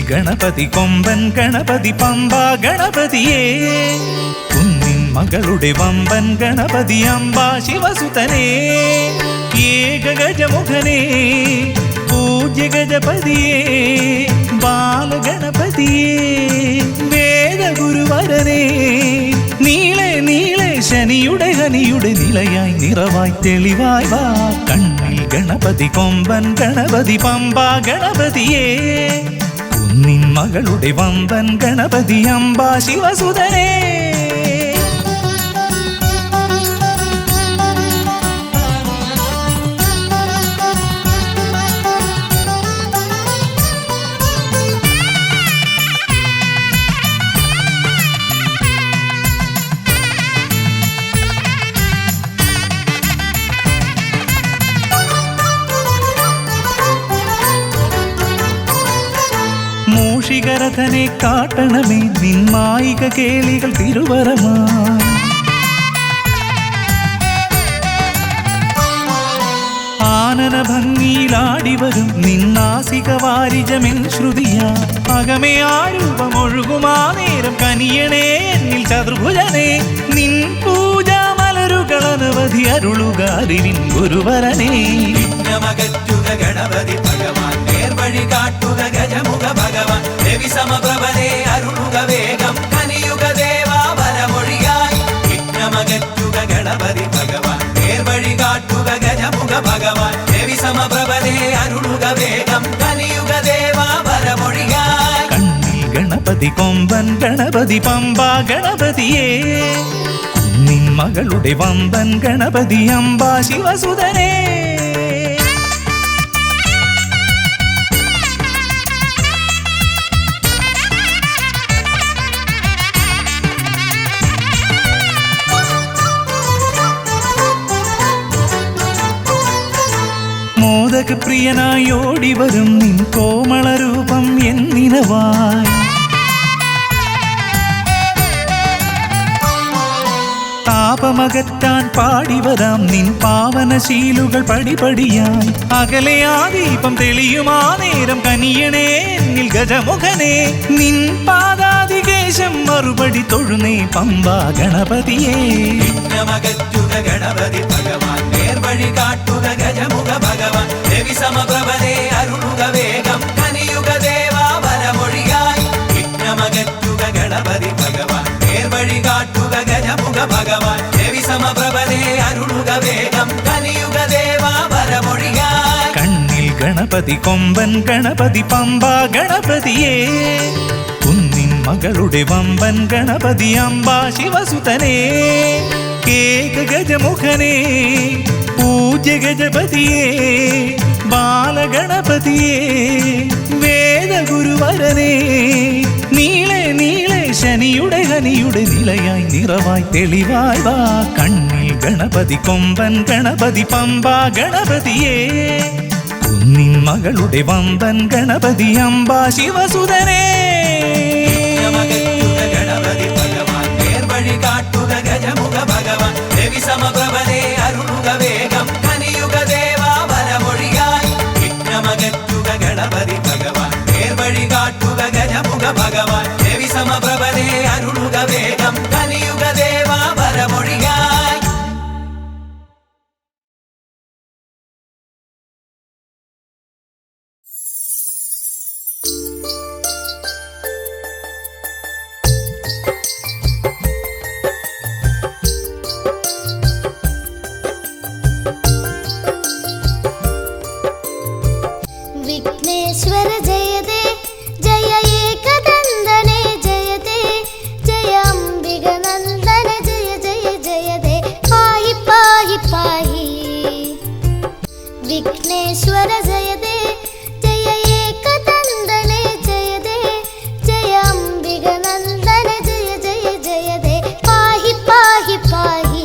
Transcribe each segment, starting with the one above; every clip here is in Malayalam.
ഗണപതി കൊമ്പൻ ഗണപതി പമ്പ ഗണപതിയേ കുന്നിൻ മകളുടെ വമ്പൻ ഗണപതി അംബ ശിവസുതനേ ഏകഗജമുഖനേ പൂജ്യ ഗജപതിയേ ബാലഗണപതിയേ വേദഗുരുവരനേ നീളെ നീളെ ശനിയുടെ ഹനിയുടെ നിലയായി നിറവായി തെളിവായി വാ കണ്ണിൽ ഗണപതി കൊമ്പൻ ഗണപതി പമ്പ ഗണപതിയേ കുന്നിൻ മകളുടെ വമ്പൻ ഗണപതി അംബ ശിവസുതനേ മൂഷികരഥനെ കാട്ടണമേ നിന്മായിക കേളികൾ തിരുവരമായി ആനന ഭംഗിയിലാടിവരും നിന്നാസിക വാരിജമെൻ ശ്രുതിയാ അകമേ ആരൂപമൊഴുകുമാ നേരം കനിയണേ എന്നിൽ ചതുർഭുജനേ നിൻ പൂജാ മലരുകൾ അനവധി അരുളുക അറിവിൻ ഗുരുവരനേ വിഘ്നമകറ്റുക ഗണപതി ഭഗവാൻ നേർവഴി കാട്ടുക ഗജമുഖ ഭഗവാൻ രവി സമപ്രഭനെ അരുളുക വേഗം കനിയുക ദേവാ വരമൊഴിയായി വിഘ്നമകറ്റുക ഗണപതി ഭഗവാൻ നേർവഴി കാട്ടുക ഗജമുഖ ഭഗവാൻ രവി സമപ്രഭനെ അരുളുക വേഗം കനിയുക ദേവാ വരമൊഴിയായി കണ്ണിൽ ഗണപതി കൊമ്പൻ ഗണപതി പമ്പ ഗണപതിയേ കുന്നിൻ മകളുടെ വമ്പൻ ഗണപതി അംബ ശിവസുതനേ പ്രിയനായി ഓടിവരും നിൻ കോമളരൂപം എന്നിനവായി താപമകറ്റാൻ പാടിവരാം നിൻ പാവനശീലുകൾ പടിപടിയായി അകലെ ആ ദീപം തെളിയുമാ നേരം കനിയണേ എന്നിൽ ഗജമുഖനേ നിൻ പാദാതികേശം മറുപടി തൊഴുന്നേ പമ്പ ഗണപതിയേ വിഘ്നമകറ്റുക ഗണപതി ഭഗവാൻ നേർവഴി കാട്ടുക ഗജമുഖ ഭഗവാൻ രവി സമപ്രഭനെ അരുളുക വേഗം കനിയുക ദേവാ വരമൊഴിയായി വിഘ്നമകറ്റുക ഗണപതി ഭഗവാൻ നേർവഴി കാട്ടുക ഗജമുഖ ഭഗവാൻ രവി സമപ്രഭനെ അരുളുക വേഗം കനിയുക ദേവാ വരമൊഴിയായി കണ്ണിൽ ഗണപതി കൊമ്പൻ ഗണപതി പമ്പ ഗണപതിയേ കുന്നിൻ മകളുടെ വമ്പൻ ഗണപതി അംബ ശിവസുതനേ ഏകഗജമുഖനേ പൂജ്യ ഗജപതിയേ ബാലഗണപതിയേ വേദഗുരുവരനേ നീളെ നീളെ ശനിയുടെ ഹനിയുടെ നിലയായി നിറവായി തെളിവായി വാ കണ്ണിൽ ഗണപതി കൊമ്പൻ ഗണപതി പമ്പ ഗണപതിയേ കുന്നിൻ മകളുടെ വമ്പൻ ഗണപതി അംബ ശിവസുതനേ ഗണപതി ഭഗവാൻ നേർവഴി കാട്ടുക ഗജമുഖ ഭഗവാൻ രവി സമപ്രഭനെ അരുളുക വേഗം കനിയുക ദേവാ വരമൊഴിയായി വിഘ്നമകറ്റുക ഗണപതി ഭഗവാൻ നേർവഴി കാട്ടുക ഗജമുഖ ഭഗവാൻ രവി സമപ്രഭനെ അരുളുക വേഗം കനിയുക ദേവാ വരമൊഴിയായി विघ्नेश्वर जयते जय एकदन्दने जयते जय अम्बिगनन्दन जय जय जयते पाहि पाहि पाहि विघ्नेश्वर जयते जय एकदन्दने जयते जय अम्बिगनन्दन जय जय जयते पाहि पाहि पाहि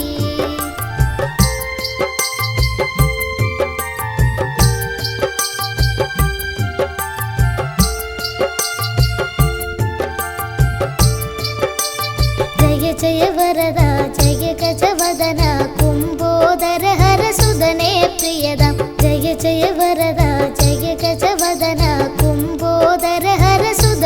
जय वरदा जय गजवदन कुम्भोदर हर सुदने प्रियदा जय जय वरदा जय गजवदन कुम्भोदर हर सुदने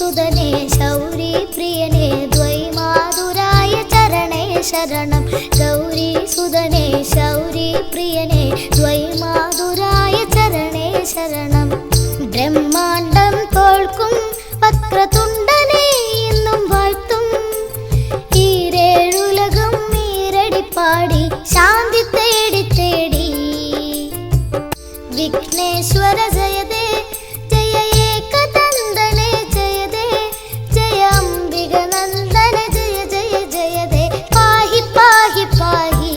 സുതനേ ശൗരി പ്രിയനേ ദ്വൈമാതുരായ ചരണേ ശരണം ഗൗരി സുതനേ ശൗരി പ്രിയനേ ദ്വൈമാതുരായ ചരണേ ശരണം ബ്രഹ്മാണ്ടം തോൽക്കും വക്രതുണ്ടനെ എന്നും വാഴ്ത്തും ഈരേഴുലകം ഈരടിപ്പാടി ശാന്തി തേടി തേടി വിഘ്നേശ്വര ജയദേ ജയ ഏകദന്തനെ ജയദേ ജയ അംബിക നന്ദന ജയ ജയ ജയദേ പാഹി പാഹി പാഹി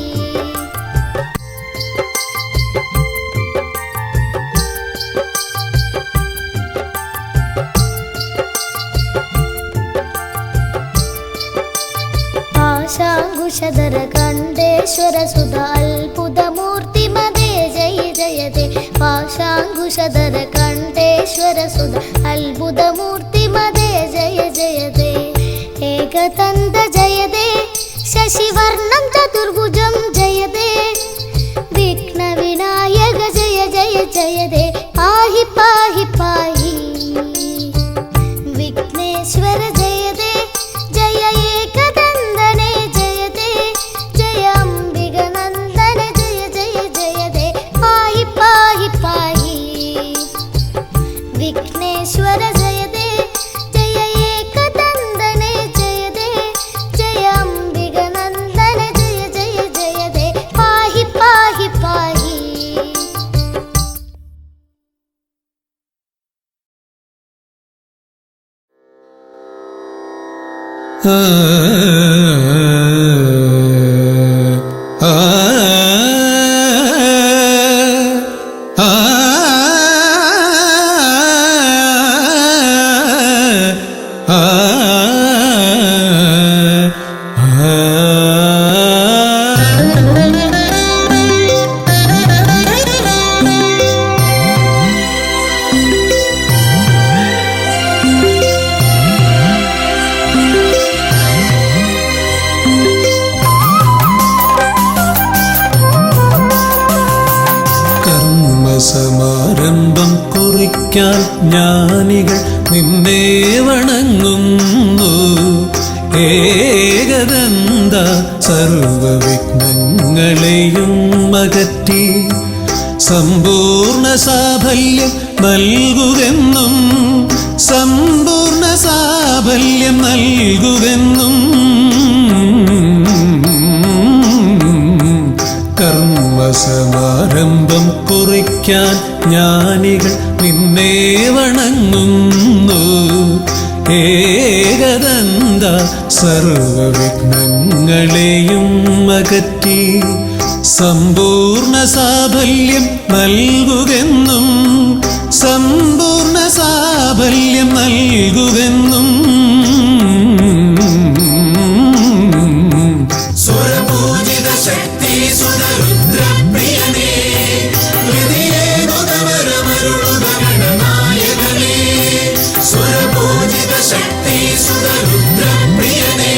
പാശാങ്കുശധര കണ്ഠേശ്വര സുധ അത്ഭുതമൂർത്തി മദേ ജയ ജയദേ പാശാങ്കുശധര കണ്ഠേശ്വര സുധ അത്ഭുതമൂർത്തി മദേ ജയ ജയദേ ഏകദന്ത ജയദേ ശശിവർണം ചതുർഭുജം ജയദേ വിഘ്ന വിനായക ജയ ജയ ജയദേ പാഹി പാഹി പാഹി വിഘ്നേശ്വര ജയദേ ജയ ഏകദന്തനെ ജയദേ ജയ അംബിക നന്ദന ജയ ജയ ജയദേ പാഹി പാഹി പാഹി വിഘ്നേശ്വര ജയദേ ജയ ഏകദന്തനെ ജയദേ ജയ അംബിക നന്ദന ജയ ജയ ജയദേ പാഹി പാഹി പാഹി സമാരംഭം കുറിക്കാൻ ജ്ഞാനികൾ നിന്നെ വണങ്ങുന്നു ഏകദന്ത സർവവിഘ്നങ്ങളെയും അകറ്റി സമ്പൂർണ്ണ സാഫല്യം നൽകുകെന്നും സമ്പൂർണ്ണ സാഫല്യം നൽകുകെന്നും കർമ്മസമാരംഭം കുറിക്കാൻ ജ്ഞാനികൾ നിന്നെ വണങ്ങുന്നു ഏകദന്ത സർവവിഘ്നങ്ങളെയും അകറ്റി സമ്പൂർണ്ണ സാഫല്യം നൽകുകെന്നും സമ്പൂർണ്ണ സാഫല്യം നൽകുകെന്നും സ്വരപൂജിത ശക്തി സുതരുദ്രപ്രിയനേ ഹൃദയേ ഗുണവരമരുളുക ഗണനായകനേ സ്വരപൂജിത ശക്തി സുതരുദ്രപ്രിയനേ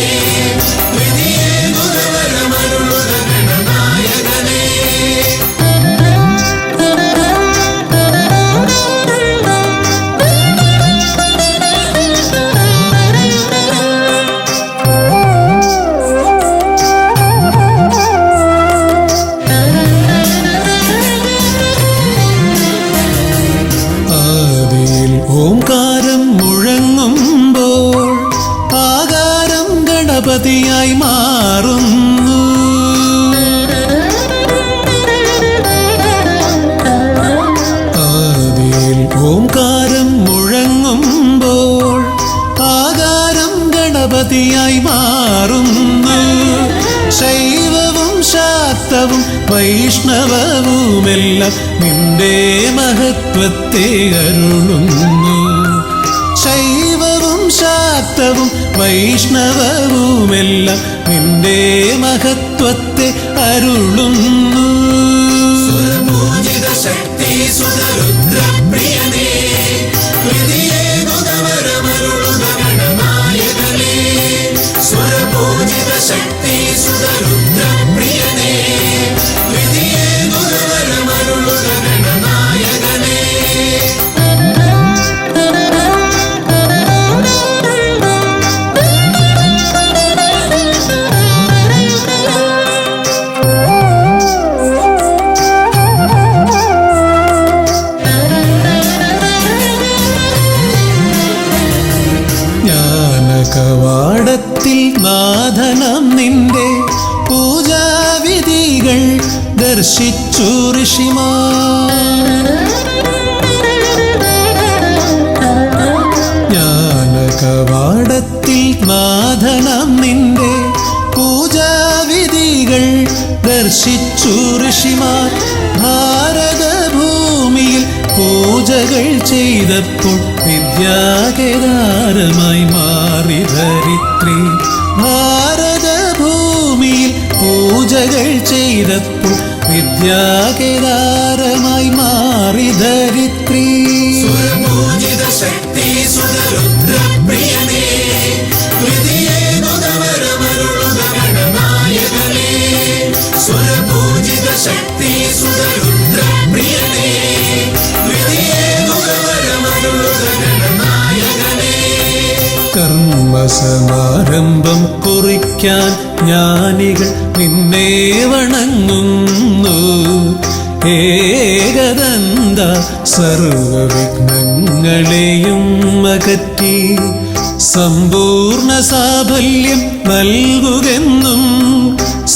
ഹൃദയേ ഗുണവരമരുളുക ഗണനായകനേ ഓംകാരം മുഴങ്ങുമ്പോൾ ആകാരം ഗണപതിയായി മാറുന്നു ആദിയിൽ ഓംകാരം മുഴങ്ങുമ്പോൾ ആകാരം ഗണപതിയായി മാറുന്നു ശൈവവും ശാക്തവും വൈഷ്ണവവുമെല്ലാം നിന്റെ മഹത്വത്തെ അരുളുന്നു ശൈവവും ശാക്തവും വൈഷ്ണവവുമെല്ലാം നിന്റെ മഹത്വത്തെ അരുളുന്നു സ്വരപൂജിത ശക്തി സുതരുദ്രപ്രിയനേ ഹൃദയേ ഗുണവരമരുളുക ഗണനായകനേ സ്വരപൂജിത ശക്തി സുതരുദ്രപ്രിയനേ ഹൃദയേ ഗുണവരമരുളുക ഗണനായകനേ കവാടത്തിൽ നാഥനം നിന്റെ പൂജാവിധികൾ ദർശിച്ചു ഋഷിമാർ. ജ്ഞാനകവാടത്തിൽ നാഥനം നിന്റെ പൂജാവിധികൾ ദർശിച്ചു ഋഷിമാർ. ഭാരതഭൂമിയിൽ പൂജകൾ ചെയ്തപ്പോൾ വിദ്യാകേദാരമായി മാറി ധരിത്രി. ഭാരതഭൂമിയിൽ പൂജകൾ ചെയ്തപ്പോൾ വിദ്യാകേദാരമായി മാറി ധരിത്രി. സുരപൂജിത ശക്തി സുതരുദ്രപ്രിയനേ, ഹൃദയേകുതവരമരുളുക ഗണനായകനേ. സുരപൂജിത ശക്തി സുതരുദ്രപ്രിയനേ, ഹൃദയേകുതവരമരുളുക ഗണനായകനേ. കർമ്മസമാരംഭം കുറിക്കാൻ ജ്ഞാനികൾ നിന്നെ വണങ്ങുന്നു. ഏകദന്ത സർവവിഘ്നങ്ങളെയും അകറ്റി സമ്പൂർണ്ണ സാഫല്യം നൽകുകെന്നും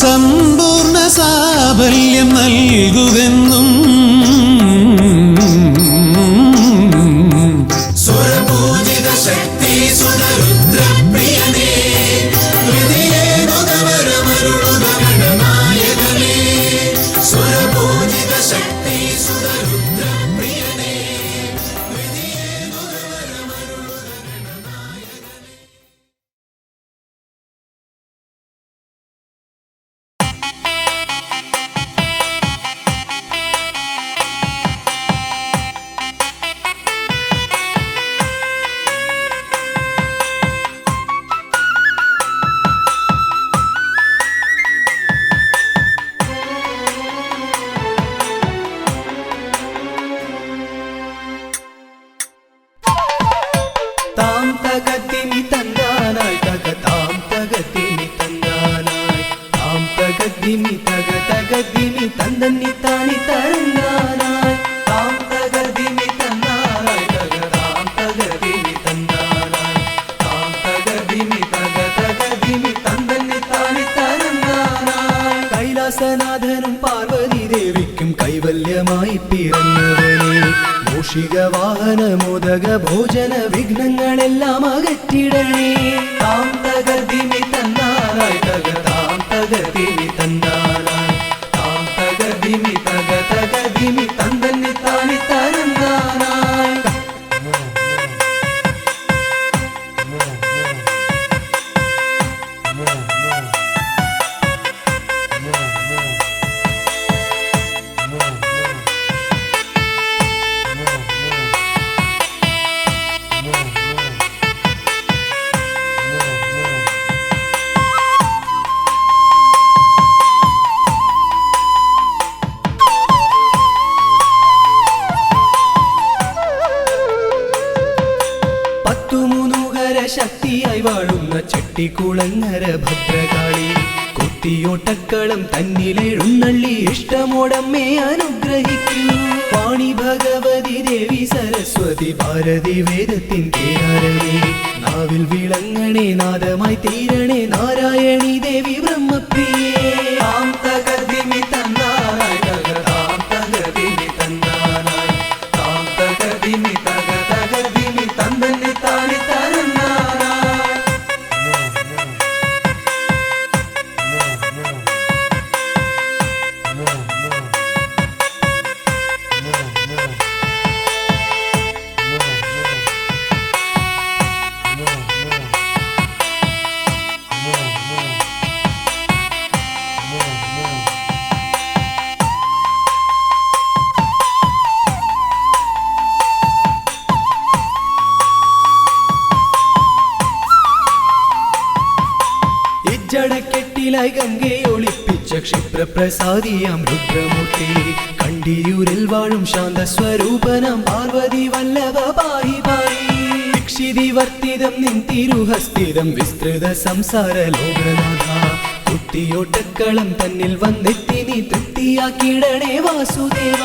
സമ്പൂർണ്ണ സാഫല്യം നൽകുകെന്നും. സുരപൂജിത ശക്തി സുതരുദ്രപ്രിയനേ, ഹൃദയേകുതവരമരുളുക ഗണനായകനേ. സുരപൂജിത ശക്തി സുതരുദ്രപ്രിയനേ, ഹൃദയേകുതവരമരുളുക ഗണനായകനേ. താം തകതിമി തന്നാനായി തക താം തകതിമി തന്നാനായി താം തകതിമി തക തകതിമി തന്ദന്നി താനി തന്നാനായി താം തകതിമി തന്നാനായി തക താം തകതിമി തന്നാനായി താം തകതിമി തക തകതിമി തന്ദന്നി താനി തന്നാനായി. കൈലാസനാഥനും പാർവതി ദേവിക്കും കൈവല്യമായി പിറന്നവനെ, മൂഷിക വാഹന മോദക ഭോജന വിഘ്നങ്ങളെല്ലാം അകറ്റിടണേ. താം തകതിമി തന്നാനായി തക താം തകതിമി തന്നാനായി താം തകതിമി തക തകതിമി തന്ദന്നി താനി തന്നാനായി. ശക്തിയായി വാഴുന്ന ചെട്ടിക്കുളങ്ങര ഭദ്രകാളി, കുത്തിയോട്ടക്കളം തന്നിലെഴുന്നള്ളി ഇഷ്ടമോടമ്മേ അനുഗ്രഹിക്കൂ. വാണി ഭഗവതി ദേവി സരസ്വതി ഭാരതി വേദത്തിൻ കേരളേ, നാവിൽ വിളങ്ങണേ നാദമായി തീരണേ നാരായണി ദേവി ബ്രഹ്മപ്രിയേ. താം തകതിമി തന്നാനായി തക താം തകതിമി തന്നാനായി താം തകതിമി തക തകതിമി തന്ദന്നി താനി തന്നാനായി. ജടക്കെട്ടിലായി ഗംഗയെ ഒളിപ്പിച്ച ക്ഷിപ്രപ്രസാദിയാം രുദ്രമൂർത്തി, കണ്ടിയൂരിൽ വാഴും ശാന്തസ്വരൂപനാം പാർവതി വല്ലഭ പാഹി പാഹി. ദീക്ഷിതിവർത്തിതം നിൻ തിരുഹസ്തിതം വിസ്തൃത സംസാര ലോകനാഥ, കുത്തിയോട്ടക്കളം തന്നിൽ വന്നെത്തി നീ തൃപ്തിയാക്കിടണേ വാസുദേവ.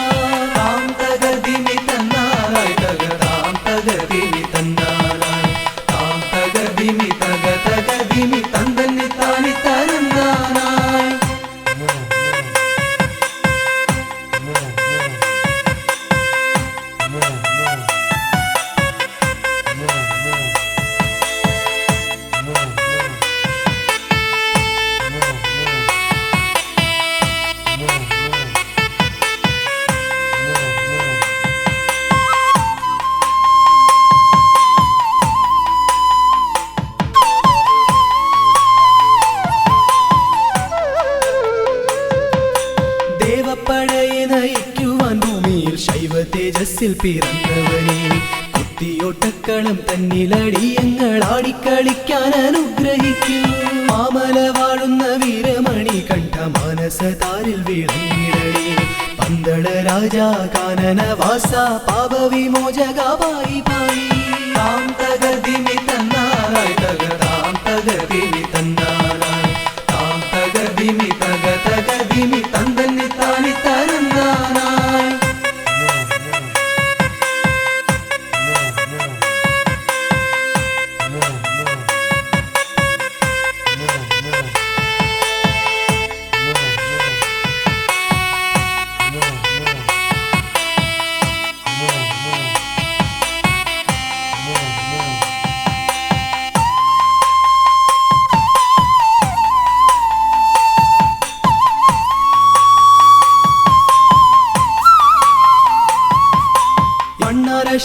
താം തകതിമി തന്നാനായി തക താം തകതിമി തന്നാനായി താം തകതിമി തക മനസ്സിൽ പിറന്നവനെ കുത്തിയോട്ടക്കളം തന്നിലടിയങ്ങൾ ആടിക്കളിക്കാൻ അനുഗ്രഹിക്കൂ. മാമല വാഴുന്ന വീരമണി കണ്ഠ മാനസതാരിൽ വിളങ്ങിടണേ. പന്തള രാജാ കാനന വാസ പാപവിമോചക പായി പായി. താം തകർദിമി തന്നാനായി തകതാം തകർദിമി തന്നാനായി താം തകർദിമി തക തകർദിമി തന്തന്നി താനി തരന്നാനായി.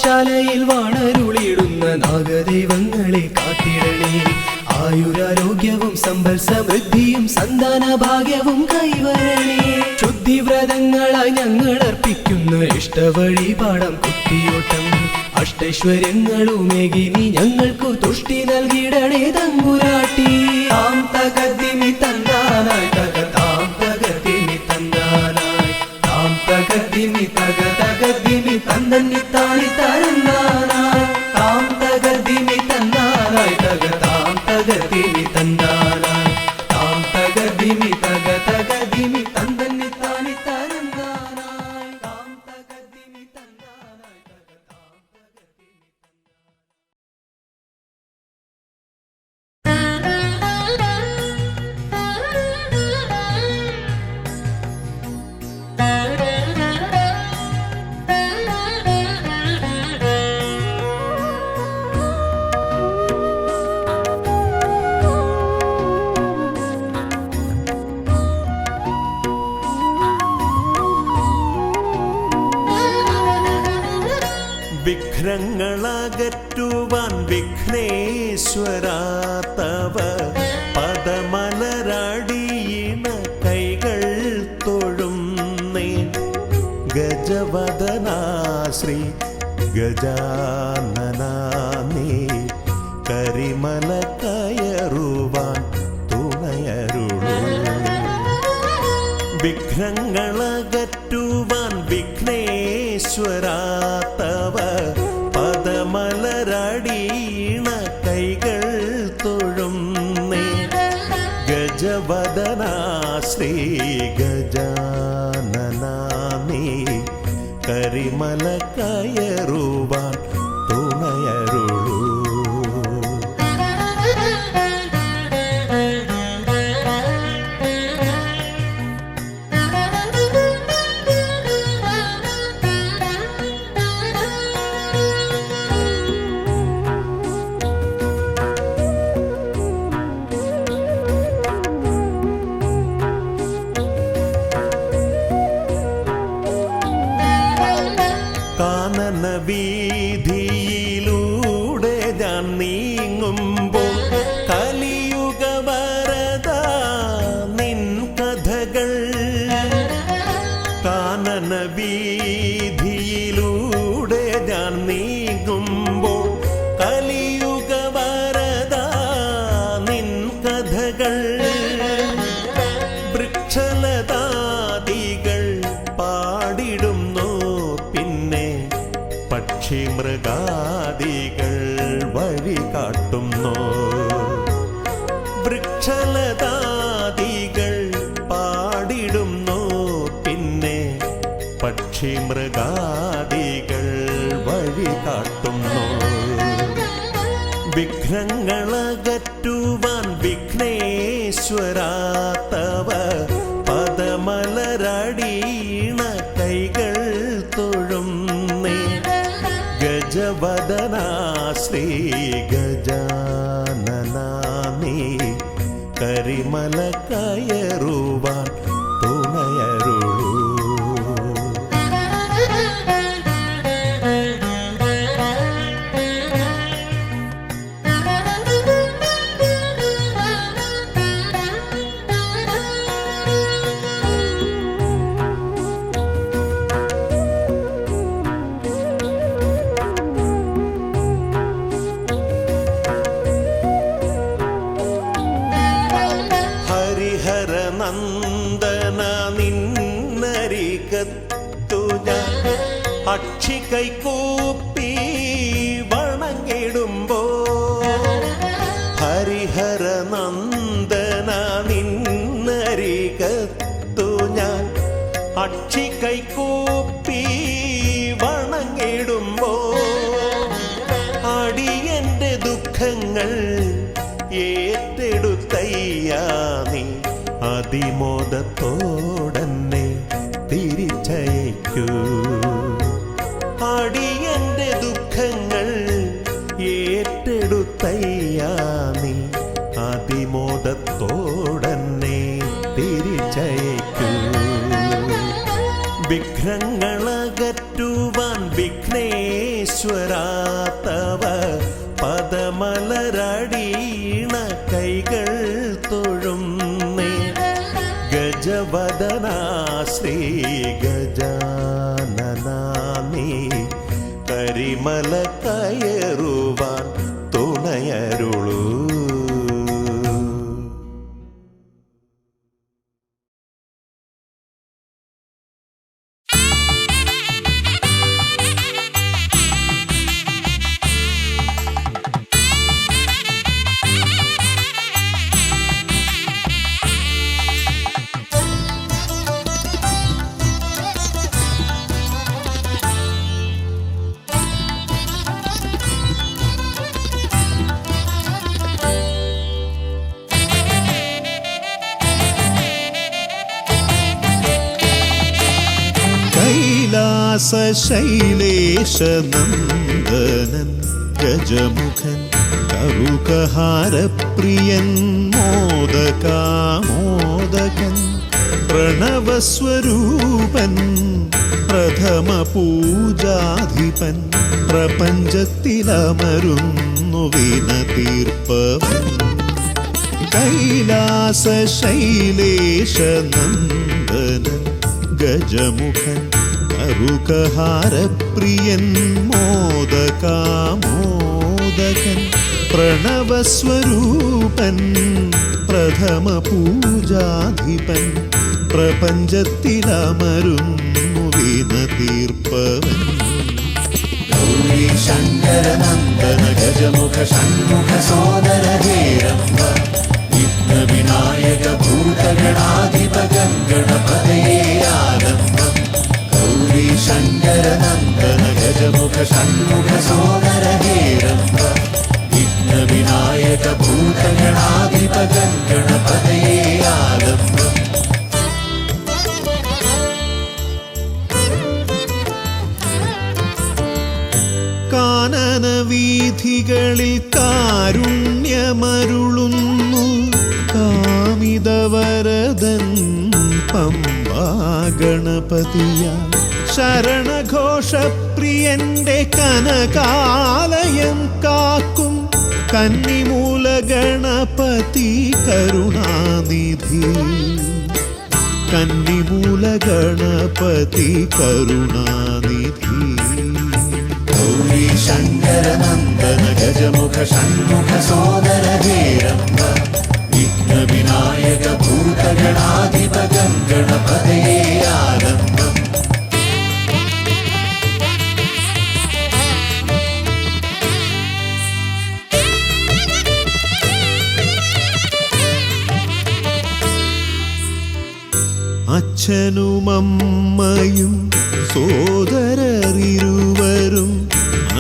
ശാലയിൽ വാണരുളിയിടുന്ന നാഗദൈവങ്ങളെ കാത്തിടണേ. ആയുരാരോഗ്യവും സമ്പൽ സമൃദ്ധിയും സന്താന ഭാഗ്യവും കൈവരണേ. ശുദ്ധിവ്രതങ്ങളായി ഞങ്ങൾ അർപ്പിക്കുന്ന ഇഷ്ടവഴിപാടം കുത്തിയോട്ടം അഷ്ടൈശ്വര്യങ്ങളുമേകി നീ ഞങ്ങൾക്കു തുഷ്ടി നൽകിടണേ തമ്പുരാട്ടി. താം തകർദിമി തന്നാനായി തക താം തകർദിമി തന്നാനായി താം തകർദിമി തക തകർദിമി തന്തന്നി താനി തരന്നാനായി. താം തകർദിമി തന്നാനായി തക താം തകർദിമി തന്നാനായി താം തകർദിമി തക തകർദിമി തന്തന്നി താനി തരന്നാനായി. താം തകർദിമി തന്നാനായി തക താം തകർദിമി വിഘ്നങ്ങളകറ്റുവാൻ വിഘ്നേശ്വരാ തവ പദമലരടിയിണ കൈകൾ തൊഴുന്നേ. ഗജവദനാ ശ്രീ ഗജാനനാ നീ കരിമല കയറുവാൻ തുണയരുളൂ. വിഘ്നങ്ങളകറ്റുവാൻ വിഘ്നേശ്വരാ തവ പദമലരടിയിണ കൈകൾ തൊഴുന്നേ. ഗജവദനാ ശ്രീ ഗജാനനാ നീ കരിമല കയറുവാൻ തുണയരുളൂ. കാനന വീതിയിലൂടെ ഞാൻ നീങ്ങുമ്പോൾ കലിയുഗ വരദ നിൻ കഥകൾ. കാനന വീതിയിലൂടെ ഞാൻ നീങ്ങുമ്പോൾ കലിയുഗ വരദ നിൻ കഥകൾ. വൃക്ഷലതാദികൾ പാടിടുന്നു പിന്നെ പക്ഷി മൃഗാദികൾ വഴി കാട്ടുന്നു. വൃക്ഷലതാദികൾ പാടിടുന്നു പിന്നെ പക്ഷി മൃഗാദികൾ വഴി കാട്ടുന്നു. വിഘ്നങ്ങളകറ്റുവാൻ വിഘ്നേശ്വരാ തവ പദമലരടിയിണ കൈകൾ തൊഴുന്നേ. ഗജവദനാ ശ്രീ ഗജാനനാ നീ കരിമല കയറുവാൻ തുണയരുളൂ. കൈകൂപ്പി വണങ്ങിടുമ്പോ ഹരിഹര നന്ദന നിന്നരികത്തു ഞാൻ അക്ഷി കൈകൂപ്പി വണങ്ങിടുമ്പോ അടിയന്റെ ദുഃഖങ്ങൾ ഏറ്റെടുത്തയ്യാ നീ അതിമോദത്തോടന്നെ തിരിച്ചയക്കൂ അടിയന്റെ ദുഃഖങ്ങൾ ഏറ്റെടുത്തയ്യാ നീ അതിമോദത്തോടന്നെ തിരിച്ചയക്കൂ വിഘ്നങ്ങളകറ്റുവാൻ വിഘ്നേശ്വരാ തവ പദമലരടീണ കൈകൾ തൊഴുന്നേ ഗജവദനാ ശ്രീ ഗജാനനാമേ കരിമല കയറുവാൻ തുണയരുളൂ. കൈലാസശൈലേശനന്ദനൻ ഗജമുഖൻ കറുകഹാരപ്രിയൻ മോദകാമോദകൻ പ്രണവസ്വരൂപൻ പ്രഥമ പൂജാധിപൻ പ്രപഞ്ചത്തിലമരുന്നു വിനതീർപ്പവൻ കൈലാസശൈലേശനന്ദനൻ ഗജമുഖൻ കറുകഹാരപ്രിയൻ മോദകാമോദകൻ പ്രണവസ്വരൂപൻ പ്രഥമ പൂജാധിപൻ പ്രപഞ്ചത്തിലമരുന്നു വിനതീർപ്പവൻ ഗൗരീ ശങ്കരനന്ദന ഗജമുഖ ഷൺമുഖ സോദര ഹേരംബ വിഘ്ന വിനായക ഭൂതഗണാധിപ ഗണപതയേ ആലംബം ഗൗരീ ശങ്കരനന്ദന ഗജമുഖ ഷൺമുഖ സോദര ഹേരംബ വിഘ്ന വിനായക ഭൂതഗണാധിപ ഗണപതയേ ആലംബം കാനന വീഥികളിൽ കാരുണ്യമരുളുന്നു കാമിതവരദൻ പമ്പാ ഗണപതിയ ശരണഘോഷപ്രിയന്റെ കനകാലയം കാക്കും കന്നിമൂല ഗണപതി കരുണാനിധി കന്നിമൂല ഗണപതി കരുണാനിധി ഗൗരീ ശങ്കരനന്ദന ഗജമുഖ ഷൺമുഖ സോദര ഹേരംബ വിഘ്ന വിനായക ഭൂതഗണാധിപ ഗണപതയേ ആലംബം അച്ഛനുമമ്മയും സോദരരിരുവരും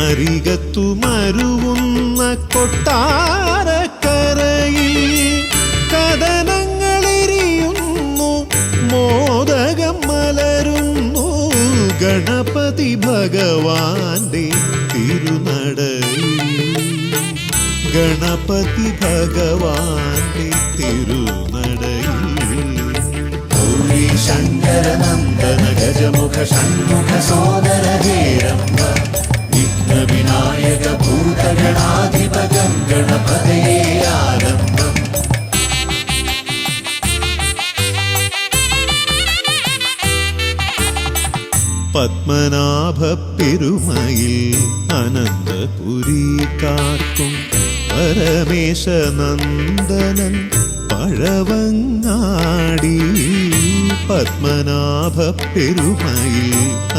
അരികത്തു മരുവുന്ന കൊട്ടാരക്കരയിൽ കഥനങ്ങളെരിയുന്നു മോദകം മലരുന്നു ഗണപതി ഭഗവാന്റെ തിരുനടയിൽ ഗണപതി ഭഗവാന്റെ തിരുനടയിൽ ഗൗരീ ശങ്കരനന്ദന ഗജമുഖ ഷൺമുഖ സോദര ഹേരംബ വിഘ്ന വിനായക ഭൂതഗണാധിപ ഗണപതയേ ആലംബം പത്മനാഭ പെരുമയിൽ അനന്തപുരി കാക്കും പരമേശനന്ദനൻ പഴവങ്ങാടി പത്മനാഭ പെരുമയിൽ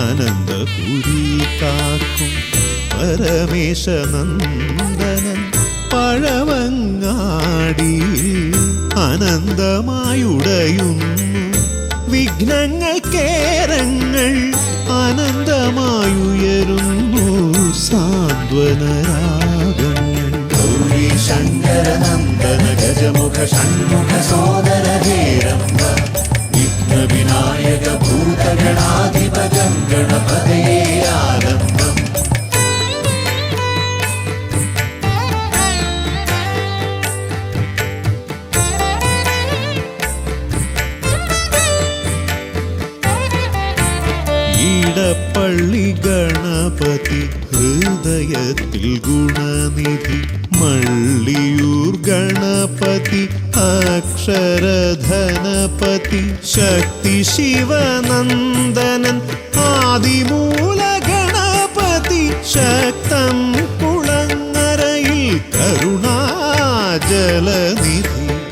അനന്തപുരി കാക്കും പരമേശ നന്ദനൻ പഴവങ്ങാടി അനന്തമായുടയുന്നു വിഘ്നങ്ങൾ കേരങ്ങൾ അനന്തമായുയരുന്നു സാന്ത്വനരാഗങ്ങൾ ഗൗരി ശങ്കര നന്ദന ഗജമുഖ ഷൺമുഖ സോദര ഹേരംബ വിഘ്ന വിനായക ഭൂതഗണാധിപകം ഗണപതയേ ആലംബം ഈടപ്പള്ളി ഗണപതി ഹൃദയത്തിൽ ഗുണനിധി മള്ളിയൂർ ഗണപതി അക്ഷരധനപതി ശക്തി ശിവനന്ദനൻ ആദിമൂല ഗണപതി ശക്തം കുളങ്ങരയിൽ കരുണാജലനിധി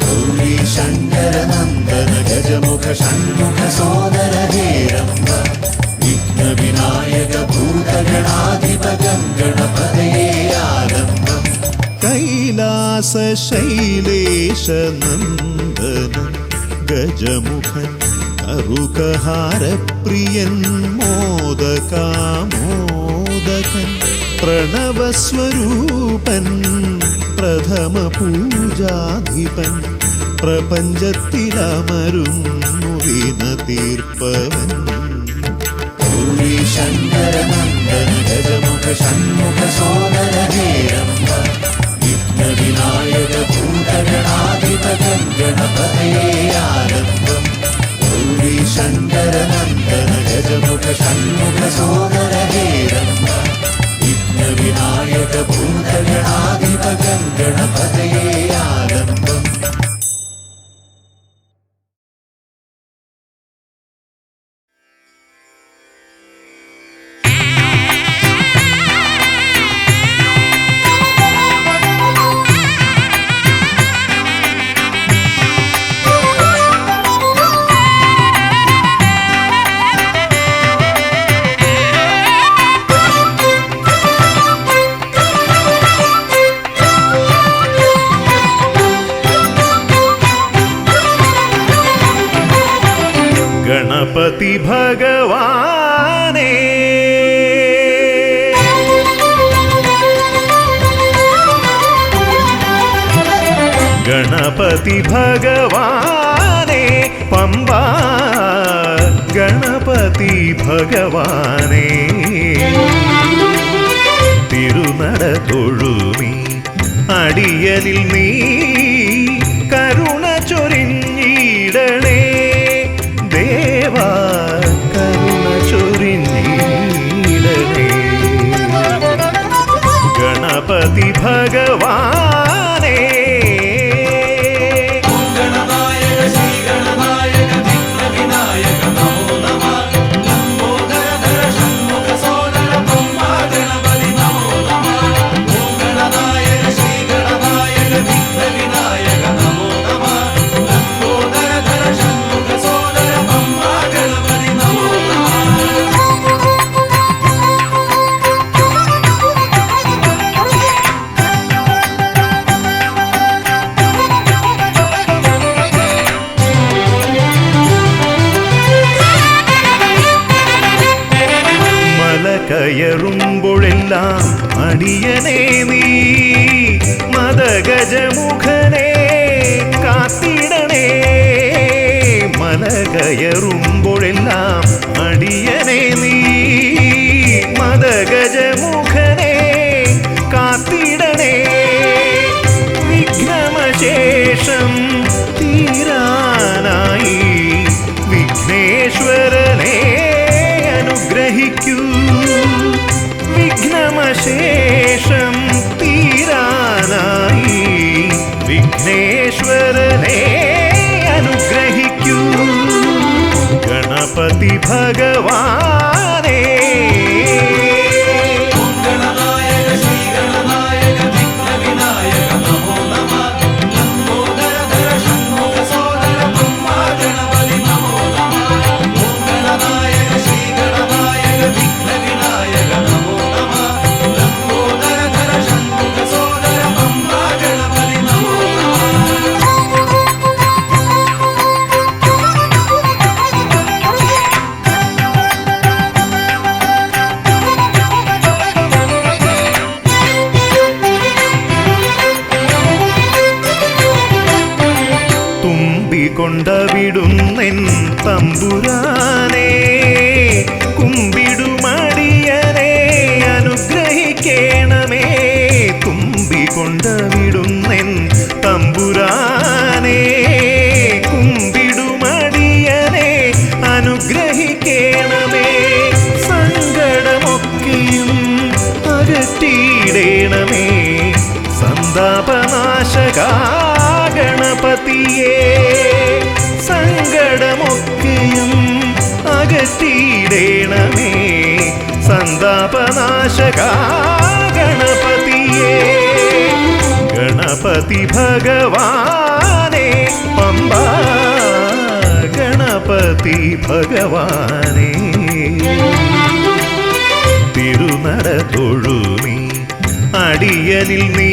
ഗൗരി ശങ്കര നന്ദന ഗജമുഖ ഷൺമുഖ സോദര ഹേരംബ വിഘ്ന വിനായക ഭൂതഗണാധിപകം ഗണപതയേ ആലംബം കൈലാസ ശൈലേശ നന്ദനൻ ഗജമുഖൻ അറുകഹാരപ്രിയൻ മോദകാമോദകൻ പ്രണവസ്വരൂപൻ പ്രഥമ പൂജാധിപൻ പ്രപഞ്ചത്തിലമരുന്നു വിന തീർപ്പവൻ ഗൗരി ശങ്കര നന്ദന ഗജമുഖ ഷൺമുഖ സോദര ഹേരംബ വിഘ്ന വിനായക ഭൂതഗണാധിപകം ഗണപതയേ ആലംബം ഗൗരി ശങ്കര നന്ദന ഗജമുഖ ഷൺമുഖ സോദര ഹേരംബ വിഘ്ന വിനായക ഭൂതഗണാധിപകം ഗണപതയേ ആലംബം ഗണപതി ഭഗവാനേ ഗണപതി ഭഗവാനേ പമ്പ ഗണപതി ഭഗവാനേ തിരുനട തൊഴുമീ അടിയനിൽ നീ കരുണ ചൊരിഞ്ഞിടണേ ദേവാ കരുണ ചൊരിഞ്ഞിടണേ ഗണപതി ഭഗവാനേ കയറുമ്പോഴെല്ലാം അടിയനേ നീ മദഗജമുഖനെ കാത്തിടണേ മല കയറുമ്പോഴെല്ലാം അടിയനേ നീ മദഗജമുഖനെ കാത്തിടണേ വിഘ്നമശേഷം തീരാനായി വിഘ്നേശ്വരനെ അനുഗ്രഹിക്കൂ വിഘ്നമശേഷം തീരാനായി വിഘ്നേശ്വരനെ അനുഗ്രഹിക്കൂ ഗണപതി ഭഗവാനേ ശ്രീ ഗണനായക വിഘ്ന വിനായക നമോ നമഃ ലംബോദരധര ഷൺമുഖ കുമ്പിക്കൊണ്ടവിടുന്നെൻ തമ്പുരാനെ കുമ്പിടുമടിയനെ അനുഗ്രഹിക്കണമേ കുമ്പിക്കൊണ്ടവിടുന്നെൻ തമ്പുരാനെ കുമ്പിടുമടിയനെ അനുഗ്രഹിക്കണമേ സങ്കടമൊക്കെയും അകറ്റിയിടണമേ സന്താപനാശക ഗണപതിയേ സങ്കടമൊക്കെയും അകറ്റിയിടണമേ സന്താപനാശക ഗണപതിയേ ഗണപതി ഭഗവാനെ പമ്പ ഗണപതി ഭഗവാനെ തിരുനട തൊഴുമീ അടിയനിൽ നീ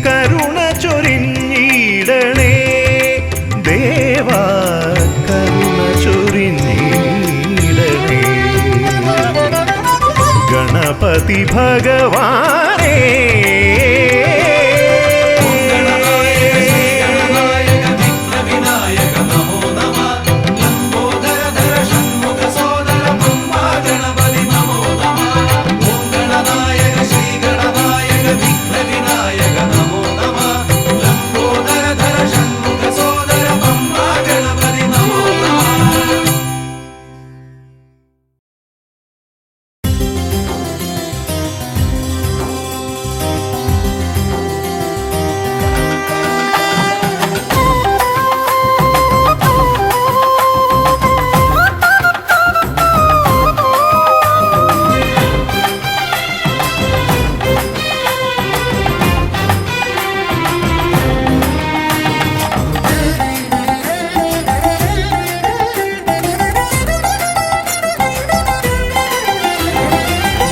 കരുണ ചൊരിഞ്ഞിടണേ ദേവാ കരുണ ചൊരിഞ്ഞിടണേ ഗണപതി ഭഗവാനേ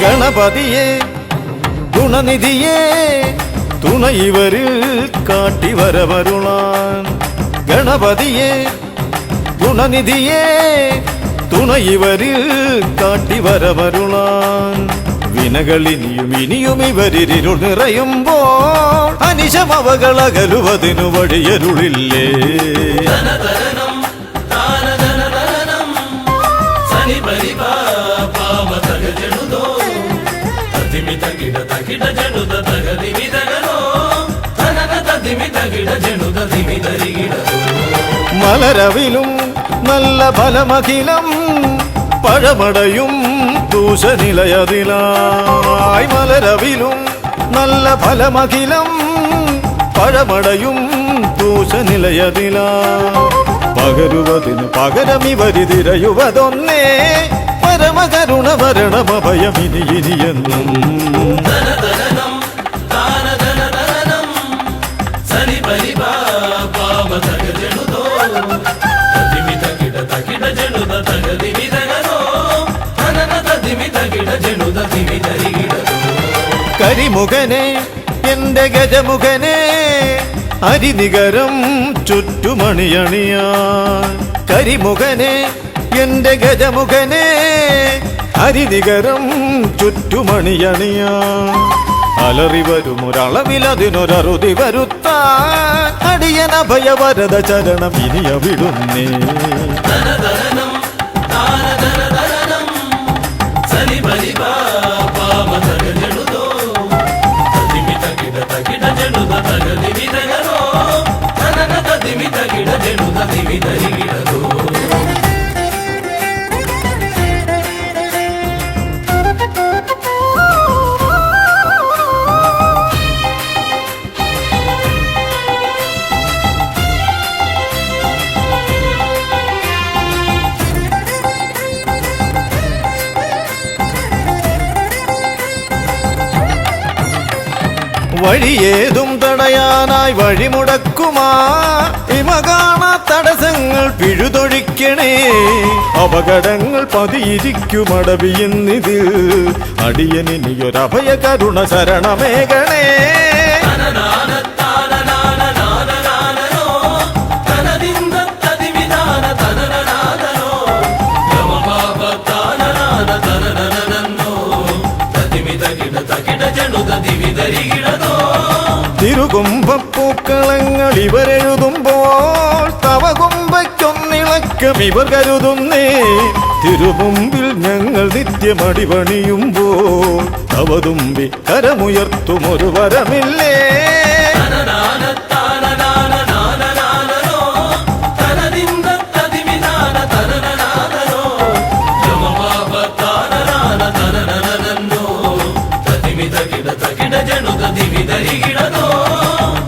ഗണപതിയെ ഗുണനിധിയെ തുണ ഇവരിൽ കാട്ടി വരവരുളാൻ ഗണപതിയെ ഗുണനിധിയെ തുണ ഇവരിൽ കാട്ടി വരവരുളാൻ വിനകളിനിയും ഇനിയും ഇവരിരുൾ നിറയുമ്പോൾ അനിശമവകളകലുവതിനു വഴിയരുളില്ലേ മലരവിലും നല്ല ഫലമഖിലം പഴമടയും ദൂഷനിലയതിലായി മലരവിലും നല്ല ഫലമഖിലം പഴമടയും ദൂഷനിലയതിലാ പകരുവതിനു പകരമിവരിതിരയുവതൊന്നേ പരമകരുണ വരണമഭയമിനി ഇനിയെന്നും കരിമുഖനെ എന്റെ ഗജമുഖനെ അരിനികരം ചുറ്റുമണിയണിയാൻ കരിമുഖനെ എന്റെ ഗജമുഖനെ അരിനികരം ചുറ്റുമണിയണിയാൻ അലറി വരുമൊരളവിലതിനൊരറുതി വരുത്താൻ അടിയന ഭയവരത ചരണം ഇനിയ വിടുന്നേ വഴിയേതും തടയാനായി വഴിമുടക്കുമാ ഇമ കാണാ തടസ്സങ്ങൾ പിഴുതൊഴിക്കണേ അപകടങ്ങൾ പതിയിരിക്കുമടവിയെന്നിതിൽ അടിയനിയൊരഭയ കരുണ ശരണമേകണേ തിരുകുംഭപ്പൂക്കളങ്ങൾ ഇവരെഴുതുമ്പോൾ തവകുംഭയ്ക്കൊന്നിളക്കം ഇവർ കരുതുന്നേ. തിരുമുമ്പിൽ ഞങ്ങൾ നിത്യമടിപണിയുമ്പോൾ തവതുമ്പി കരമുയർത്തുമൊരു വരമില്ലേ.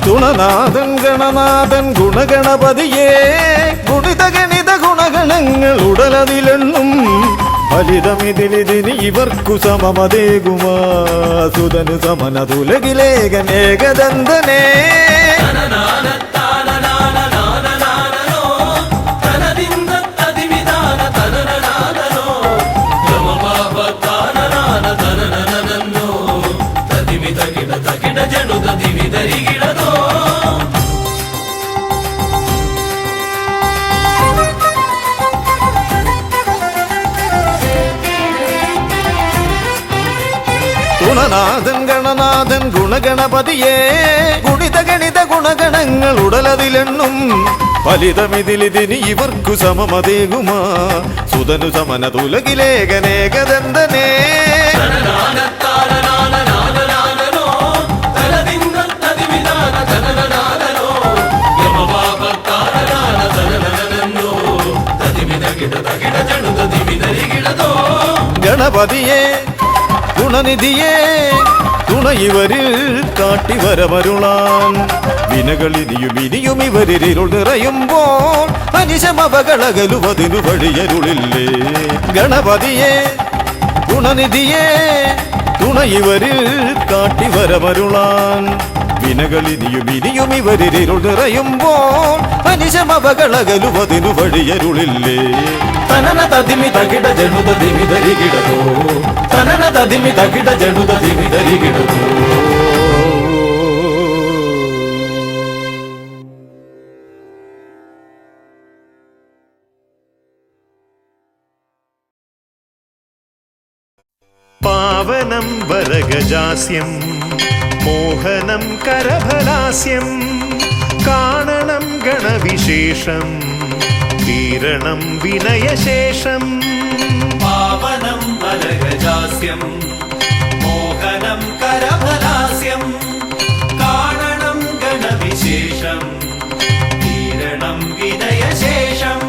ഗുണനാഥൻ ഗണനാഥൻ ഗുണഗണപതിയേ ഗുണിത ഗണിത ഗുണഗണങ്ങൾ ഉടലതിലെണ്ണും ഫലിതമിതിലിതിന് ഇവർക്കു സമമതേകുമാ സുതനു സമനതുലകിലേകനേകദന്തനേ. ഗുണനാഥൻ ഗണനാഥൻ ഗുണഗണപതിയേ ഗുണിത ഗണിത ഗുണഗണങ്ങൾ ഉടലതിലെണ്ണും ഫലിതമിതിലിതിന് ഇവർക്കു സമമതേകുമാ സുതനു സമനതുലകിലേകനേകദന്തനേ. ഗണപതിയേ ഗുണനിധിയേ തുണ ഇവരിൽ കാട്ടിവരമരുളാൻ വിനകളിനിയും ഇനിയും ഇവരിരുൾ നിറയുമ്പോൾ അനിശമവകളകലുവതിനു വഴിയരുളില്ലേ. ഗണപതിയേ ഗുണനിധിയേ തുണ ഇവരിൽ കാട്ടിവരമരുളാൻ വിനകളിനിയും ഇനിയും ഇവരിരുൾ നിറയുമ്പോൾ അനിശമവകളകലുവതിനു വഴിയരുളില്ലേ. തനന തതിമി തകിട ജനുത ദിമി ധരികിടതോ തനന തതിമി തകിട ജനുത ദിമി ധരികിടതോ. പാവനം വരഗജാസ്യം മോഹനം കരഫലാസ്യം കാണണം ഗണവിശേഷം തീരണം വിനയശേഷം. പാവനം വരഗജാസ്യം മോഹനം കരഫലാസ്യം കാണണം ഗണവിശേഷം തീരണം വിനയശേഷം.